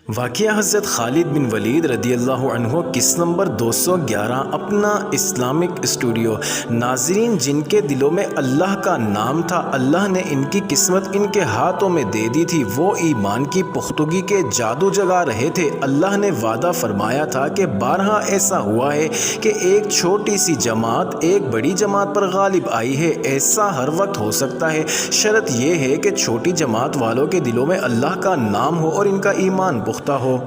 واقعہ حضرت خالد بن ولید رضی اللہ عنہ قسط نمبر 211 اپنا اسلامک اسٹوڈیو۔ ناظرین، جن کے دلوں میں اللہ کا نام تھا، اللہ نے ان کی قسمت ان کے ہاتھوں میں دے دی تھی۔ وہ ایمان کی پختگی کے جادو جگا رہے تھے۔ اللہ نے وعدہ فرمایا تھا کہ بارہا ایسا ہوا ہے کہ ایک چھوٹی سی جماعت ایک بڑی جماعت پر غالب آئی ہے۔ ایسا ہر وقت ہو سکتا ہے، شرط یہ ہے کہ چھوٹی جماعت والوں کے دلوں میں اللہ کا نام ہو اور ان کا ایمان ہو۔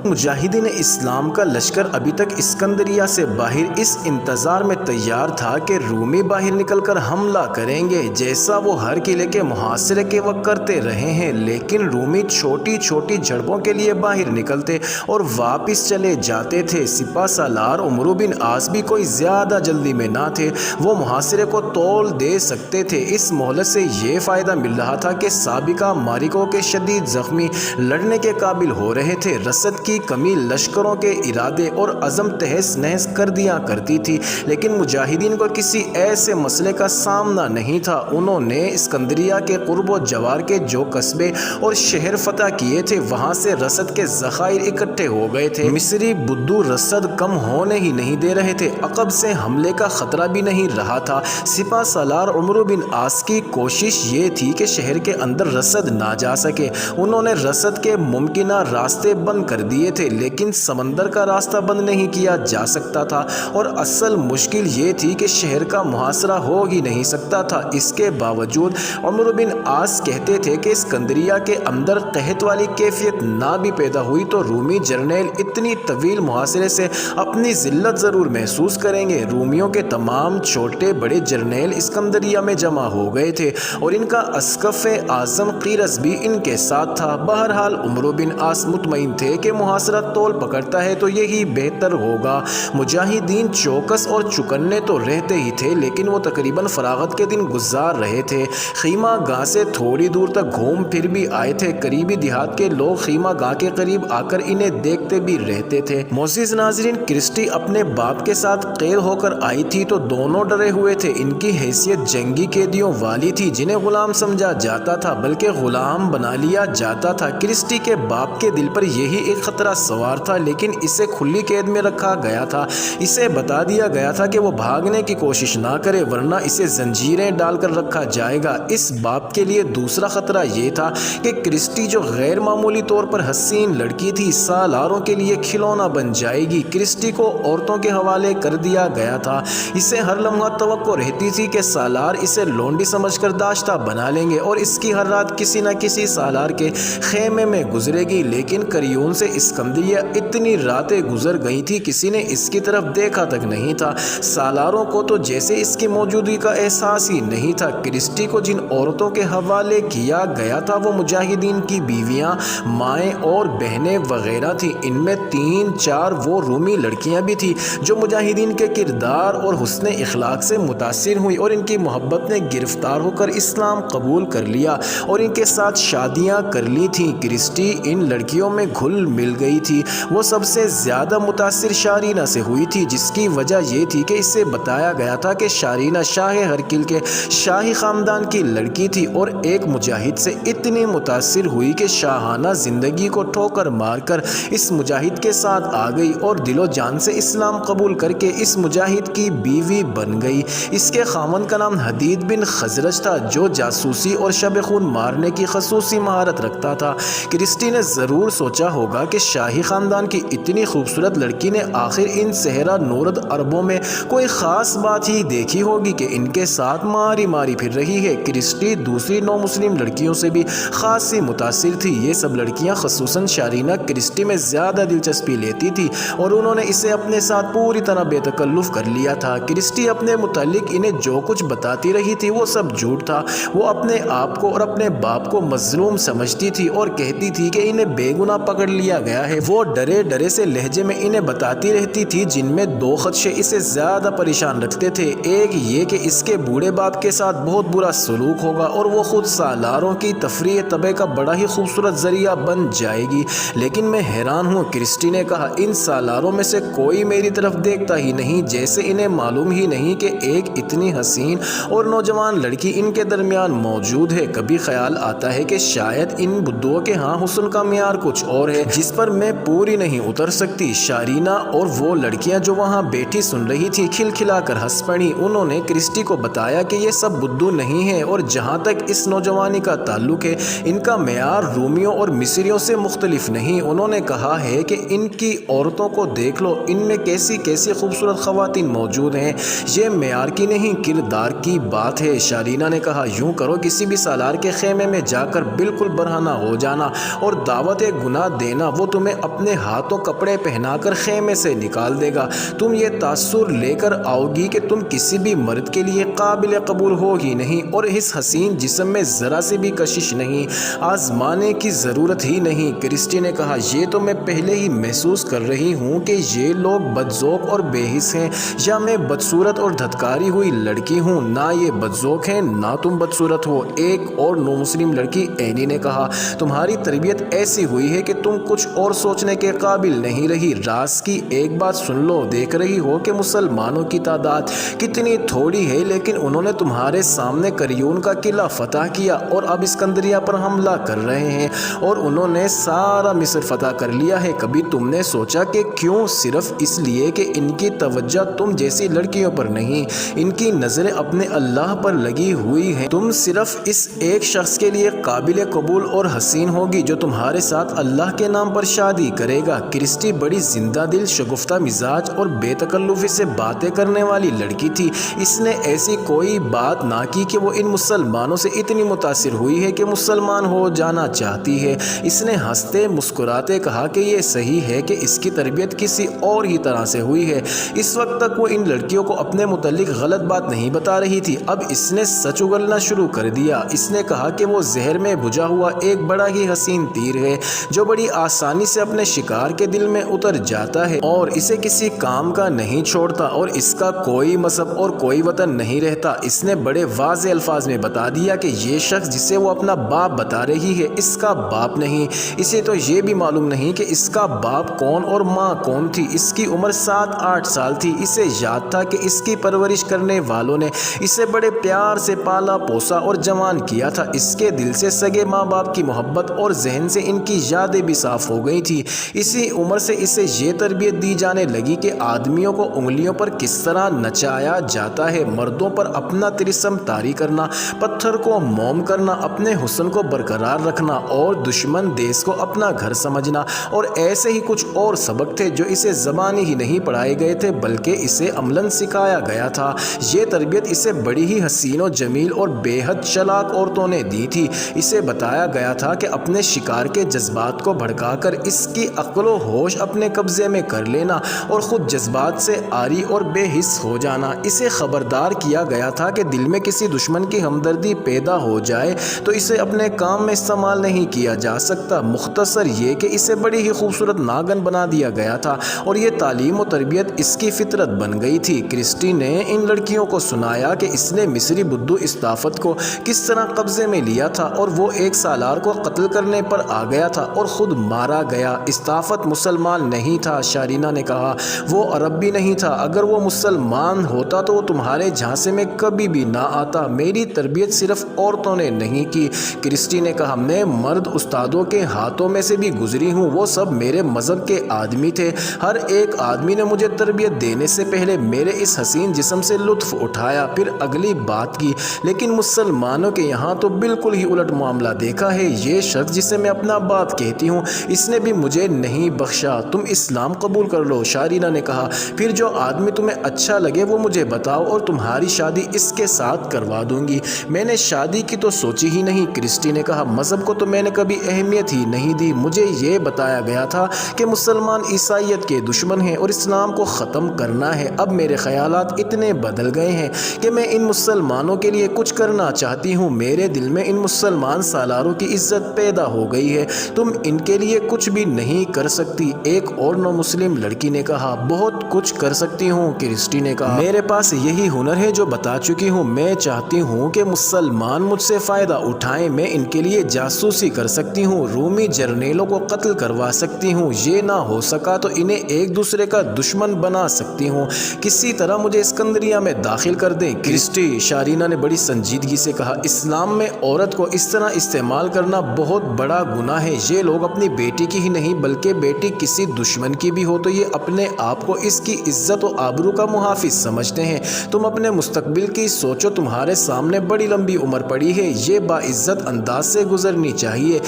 مجاہدین اسلام کا لشکر ابھی تک اسکندریہ سے باہر اس انتظار میں تیار تھا کہ رومی باہر نکل کر حملہ کریں گے، جیسا وہ ہر قلعے کے محاصرے کے وقت کرتے رہے ہیں۔ لیکن رومی چھوٹی چھوٹی جھڑپوں کے لیے باہر نکلتے اور واپس چلے جاتے تھے۔ سپہ سالار عمرو بن عاص بھی کوئی زیادہ جلدی میں نہ تھے، وہ محاصرے کو تول دے سکتے تھے۔ اس مہلت سے یہ فائدہ مل رہا تھا کہ سابقہ معرکوں کے شدید زخمی لڑنے کے قابل ہو رہے تھے۔ رسد کی کمی لشکروں کے ارادے اور عزم تہس نہس کر دیا کرتی تھی، لیکن مجاہدین کو کسی ایسے مسئلے کا سامنا نہیں تھا۔ انہوں نے اسکندریہ کے قرب و جوار کے جو قصبے اور شہر فتح کیے تھے، وہاں سے رسد کے ذخائر اکٹھے ہو گئے تھے۔ مصری بدو رسد کم ہونے ہی نہیں دے رہے تھے، عقب سے حملے کا خطرہ بھی نہیں رہا تھا۔ سپہ سالار عمرو بن عاص کی کوشش یہ تھی کہ شہر کے اندر رسد نہ جا سکے۔ انہوں نے رسد کے ممکنہ راستے بند کر دیے تھے، لیکن سمندر کا راستہ بند نہیں کیا جا سکتا تھا، اور اصل مشکل یہ تھی کہ شہر کا محاصرہ ہو ہی نہیں سکتا تھا۔ اس کے باوجود عمرو بن عاص کہتے تھے کہ اسکندریہ کے اندر قحط والی کیفیت نہ بھی پیدا ہوئی تو رومی جرنیل اتنی طویل محاصرے سے اپنی ذلت ضرور محسوس کریں گے۔ رومیوں کے تمام چھوٹے بڑے جرنیل اسکندریہ میں جمع ہو گئے تھے، اور ان کا اسقف اعظم قیرس بھی ان کے ساتھ تھا۔ بہرحال عمرو بن عاص مطمئن تھے کہ محاصرہ طول پکڑتا ہے تو یہی بہتر ہوگا۔ مجاہدین چوکس اور چوکنے تو رہتے ہی تھے، لیکن وہ تقریباً فراغت کے دن گزار رہے تھے۔ خیمہ گاہ سے تھوڑی دور تک گھوم پھر بھی آئے تھے۔ قریبی دیہات کے لوگ خیمہ گاہ کے قریب آ کر انہیں دیکھتے بھی رہتے تھے۔ معزز ناظرین، کرسٹی اپنے باپ کے ساتھ قید ہو کر آئی تھی تو دونوں ڈرے ہوئے تھے۔ ان کی حیثیت جنگی قیدیوں والی تھی، جنہیں غلام سمجھا جاتا تھا بلکہ غلام بنا لیا جاتا تھا۔ کرسٹی کے باپ کے دل پر یہی ایک خطرہ سوار تھا، لیکن اسے کھلی قید میں رکھا گیا تھا۔ اسے بتا دیا گیا تھا کہ وہ بھاگنے کی کوشش نہ کرے، ورنہ اسے زنجیریں ڈال کر رکھا جائے گا۔ اس باپ کے لیے دوسرا خطرہ یہ تھا کہ کرسٹی، جو غیر معمولی طور پر حسین لڑکی تھی، سالاروں کے لیے کھلونا بن جائے گی۔ کرسٹی کو عورتوں کے حوالے کر دیا گیا تھا۔ اسے ہر لمحہ توقع رہتی تھی کہ سالار اسے لونڈی سمجھ کر داشتہ بنا لیں گے، اور اس کی ہر رات کسی نہ کسی سالار کے خیمے میں گزرے گی۔ لیکن کریون سے اسکندریہ اتنی راتیں گزر گئی تھی، کسی نے اس کی طرف دیکھا تک نہیں تھا۔ سالاروں کو تو جیسے اس کی موجودگی کا احساس ہی نہیں تھا۔ کرسٹی کو جن عورتوں کے حوالے کیا گیا تھا وہ مجاہدین کی بیویاں، مائیں اور بہنیں وغیرہ تھیں۔ ان میں 3-4 وہ رومی لڑکیاں بھی تھیں جو مجاہدین کے کردار اور حسن اخلاق سے متاثر ہوئیں اور ان کی محبت نے گرفتار ہو کر اسلام قبول کر لیا اور ان کے ساتھ شادیاں کر لی تھیں۔ کرسٹی ان لڑکیوں میں گھل مل گئی تھی۔ وہ سب سے زیادہ متاثر شارینہ سے ہوئی تھی، جس کی وجہ یہ تھی کہ اسے بتایا گیا تھا کہ شارینہ شاہ ہرقل کے شاہی خاندان کی لڑکی تھی، اور ایک مجاہد سے اتنی متاثر ہوئی کہ شاہانہ زندگی کو ٹھوکر مار کر اس مجاہد کے ساتھ آ گئی اور دل و جان سے اسلام قبول کر کے اس مجاہد کی بیوی بن گئی۔ اس کے خاوند کا نام حدید بن خزرج تھا، جو جاسوسی اور شب خون مارنے کی خصوصی مہارت رکھتا تھا۔ کرسٹی نے ضرور سوچا ہوگا کہ شاہی خاندان کی اتنی خوبصورت لڑکی نے آخر ان صحرا نورد عربوں میں کوئی خاص بات ہی دیکھی ہوگی کہ ان کے ساتھ ماری ماری پھر رہی ہے۔ کرسٹی دوسری نو مسلم لڑکیوں سے بھی خاصی متاثر تھی۔ یہ سب لڑکیاں، خصوصاً شارینہ، کرسٹی میں زیادہ دلچسپی لیتی تھی اور انہوں نے اسے اپنے ساتھ پوری طرح بے تکلف کر لیا تھا۔ کرسٹی اپنے متعلق انہیں جو کچھ بتاتی رہی تھی وہ سب جھوٹ تھا۔ وہ اپنے آپ کو اور اپنے باپ کو مظلوم سمجھتی تھی اور کہتی تھی کہ انہیں بے گناہ پکڑ لیا گیا ہے۔ وہ ڈرے ڈرے سے لہجے میں انہیں بتاتی رہتی تھی، جن میں 2 خدشے اسے زیادہ پریشان رکھتے تھے۔ ایک یہ کہ اس کے بوڑھے باپ کے ساتھ بہت برا سلوک ہوگا اور وہ خود سالاروں کی تفریح طبع کا بڑا ہی خوبصورت ذریعہ بن جائے گی۔ لیکن میں حیران ہوں، کرسٹی نے کہا، ان سالاروں میں سے کوئی میری طرف دیکھتا ہی نہیں، جیسے انہیں معلوم ہی نہیں کہ ایک اتنی حسین اور نوجوان لڑکی ان کے درمیان موجود ہے۔ کبھی خیال آتا ہے کہ شاید ان بدھوؤں کے ہاں حسن کا معیار کچھ اور ہے جس پر میں پوری نہیں اتر سکتی۔ شارینہ اور وہ لڑکیاں جو وہاں بیٹھی سن رہی تھی کھلکھلا کر ہنس پڑی۔ انہوں نے کرسٹی کو بتایا کہ یہ سب بدھو نہیں ہیں، اور جہاں تک اس نوجوانی کا تعلق ہے، ان کا معیار رومیوں اور مصریوں سے مختلف نہیں۔ انہوں نے کہا ہے کہ ان کی عورتوں کو دیکھ لو، ان میں کیسی کیسی خوبصورت خواتین موجود ہیں۔ یہ معیار کی نہیں، کردار کی بات ہے۔ شارینہ نے کہا، یوں کرو، کسی بھی سالار کے خیمے میں جا کر بالکل برہنہ ہو جانا اور دعوت گناہ دینا، وہ تمہیں اپنے ہاتھوں کپڑے پہنا کر خیمے سے نکال دے گا۔ تم یہ تاثر لے کر آؤ گی کہ تم کسی بھی مرد کے لیے قابل قبول ہو ہی نہیں، اور اس حسین جسم میں ذرا سی بھی کشش نہیں، آزمانے کی ضرورت ہی نہیں۔ کرسٹی نے کہا، یہ تو میں پہلے ہی محسوس کر رہی ہوں کہ یہ لوگ بدذوق اور بے حس ہیں، یا میں بدصورت اور دھتکاری ہوئی لڑکی ہوں۔ نہ یہ بدذوق ہیں، نہ تم بدصورت ہو۔ ایک اور نو مسلم لڑکی اینی نے کہا، تمہاری تربیت ایسی ہوئی ہے کہ تم کچھ اور سوچنے کے قابل نہیں رہی۔ راز کی ایک بات سن لو، دیکھ رہی ہو کہ مسلمانوں کی تعداد کتنی تھوڑی ہے، لیکن انہوں نے تمہارے سامنے کریون کا قلعہ فتح کیا اور اب اسکندریہ پر حملہ کر رہے ہیں، اور انہوں نے سارا مصر فتح کر لیا ہے۔ کبھی تم نے سوچا کہ کیوں؟ صرف اس لیے کہ ان کی توجہ تم جیسی لڑکیوں پر نہیں، ان کی نظریں اپنے اللہ پر لگی ہوئی ہیں۔ تم صرف اس ایک شخص کے لیے قابل قبول اور حسین ہوگی جو تمہارے ساتھ اللہ کے نام پر شادی کرے گا۔ کرسٹی بڑی زندہ دل، شگفتہ مزاج اور بے تکلفی سے باتیں کرنے والی لڑکی تھی۔ اس نے ایسی کوئی بات نہ کی کہ وہ ان مسلمانوں سے اتنی متاثر ہوئی ہے کہ مسلمان ہو جانا چاہتی ہے۔ اس نے ہنستے مسکراتے کہا کہ یہ صحیح ہے کہ اس کی تربیت کسی اور ہی طرح سے ہوئی ہے۔ اس وقت تک وہ ان لڑکیوں کو اپنے متعلق غلط بات نہیں بتا رہی تھی، اب اس نے سچ اگلنا شروع کر دیا۔ اس نے کہا کہ وہ زہر میں بجھا ہوا ایک بڑا ہی حسین تیر ہے جو بڑی آسانی سے اپنے شکار کے دل میں اتر جاتا ہے اور اسے کسی کام کا نہیں چھوڑتا، اور اس کا کوئی مذہب اور کوئی وطن نہیں رہتا۔ اس نے بڑے واضح الفاظ میں بتا دیا کہ یہ شخص جسے وہ اپنا باپ بتا رہی ہے، اس کا باپ نہیں۔ اسے تو یہ بھی معلوم نہیں کہ اس کا باپ کون اور ماں کون تھی۔ اس کی عمر 7-8 سال تھی۔ اسے یاد تھا کہ اس کی پرورش کرنے والوں نے اسے بڑے پیار سے پالا پوسا اور جوان کیا تھا۔ اس کے دل سے سگے ماں باپ کی محبت اور ذہن سے ان کی یادیں بھی صاف ہو گئی تھی۔ اسی عمر سے اسے یہ تربیت دی جانے لگی کہ آدمیوں کو انگلیوں پر کس طرح نچایا جاتا ہے، مردوں پر اپنا طلسم طاری کرنا، پتھر کو موم کرنا، اپنے حسن کو برقرار رکھنا اور دشمن دیس کو اپنا گھر سمجھنا، اور ایسے ہی کچھ اور سبق تھے جو اسے زبانی ہی نہیں پڑھائے گئے تھے بلکہ اسے عملاً سکھایا گیا تھا۔ یہ تربیت اسے بڑی ہی حسین و جمیل اور بے حد چلاک عورتوں نے دی تھی۔ اسے بتایا گیا تھا کہ اپنے شکار کے جذبات کو بھڑکا کر اس کی عقل و ہوش اپنے قبضے میں کر لینا اور خود جذبات سے عاری اور بے حس ہو جانا۔ اسے خبردار کیا گیا تھا کہ دل میں کسی دشمن کی ہمدردی پیدا ہو جائے تو اسے اپنے کام میں استعمال نہیں کیا جا سکتا۔ مختصر یہ کہ اسے بڑی ہی خوبصورت ناگن بنا دیا گیا تھا، اور یہ تعلیم و تربیت اس کی فطرت بن گئی تھی۔ کرسٹی نے ان لڑکیوں کو سنایا کہ اس نے مصری بدھو استافت کو کس طرح قبضے میں لیا تھا، اور وہ ایک سالار کو قتل کرنے پر آ گیا تھا اور خود مارا گیا۔ استافت مسلمان نہیں تھا، شارینہ نے کہا، وہ عرب بھی نہیں تھا۔ اگر وہ مسلمان ہوتا تو وہ تمہارے جھانسے میں کبھی بھی نہ آتا۔ میری تربیت صرف عورتوں نے نہیں کی، کرسٹی نے کہا، میں مرد استادوں کے ہاتھوں میں سے بھی گزری ہوں، وہ سب میرے مذہب کے آدمی تھے۔ ہر ایک آدمی نے مجھے تربیت دینے سے پہلے میرے اس حسین جسم سے لطف اٹھایا، پھر اگلی بات کی۔ لیکن مسلمانوں کے یہاں تو بالکل ہی الٹ معاملہ دیکھا ہے۔ یہ شخص جسے میں اپنا باپ کہتی ہوں، اس نے بھی مجھے نہیں بخشا۔ تم اسلام قبول کر لو، شارینہ نے کہا، پھر جو آدمی تمہیں اچھا لگے وہ مجھے بتاؤ اور تمہاری شادی اس کے ساتھ کروا دوں گی۔ میں نے شادی کی تو سوچی ہی نہیں، کرسٹی نے کہا، مذہب کو تو میں نے کبھی اہمیت ہی نہیں دی۔ مجھے یہ بتایا گیا تھا کہ مسلمان عیسائیت کے دشمن ہیں اور اسلام کو ختم کرنا ہے۔ اب میرے خیالات اتنے بدل گئے ہیں کہ میں ان مسلمانوں کے لیے کچھ کرنا چاہتی ہوں۔ میرے دل میں ان مسلمان سالاروں کی عزت پیدا ہو گئی ہے۔ تم ان کے لیے کچھ بھی نہیں کر سکتی۔ ایک اور نو مسلم لڑکی نے کہا، بہت کچھ کر سکتی ہوں، کرسٹی نے کہا، میرے پاس یہی ہنر ہے جو بتا چکی ہوں۔ میں چاہتی ہوں کہ مسلمان مجھ سے فائدہ اٹھائیں۔ بنائیں، میں ان کے لیے جاسوسی کر سکتی ہوں، رومی جرنیلوں کو قتل کروا سکتی ہوں، یہ نہ ہو سکا تو انہیں ایک دوسرے کا دشمن بنا سکتی ہوں، کسی طرح مجھے اسکندریہ میں داخل کر دیں۔ کرسٹی شارینہ نے بڑی سنجیدگی سے کہا، اسلام میں عورت کو اس طرح استعمال کرنا بہت بڑا گناہ ہے، یہ لوگ اپنی بیٹی کی ہی نہیں بلکہ بیٹی کسی دشمن کی بھی ہو تو یہ اپنے آپ کو اس کی عزت و آبرو کا محافظ سمجھتے ہیں۔ تم اپنے مستقبل کی سوچو، تمہارے سامنے بڑی لمبی عمر پڑی ہے، یہ باعزت انداز سے گزرنی چاہیے۔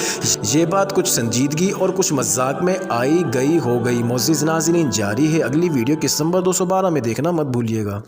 یہ بات کچھ سنجیدگی اور کچھ مذاق میں آئی گئی ہو گئی۔ معزز ناظرین، جاری ہے اگلی ویڈیو کس نمبر 212 میں دیکھنا مت بھولیے گا۔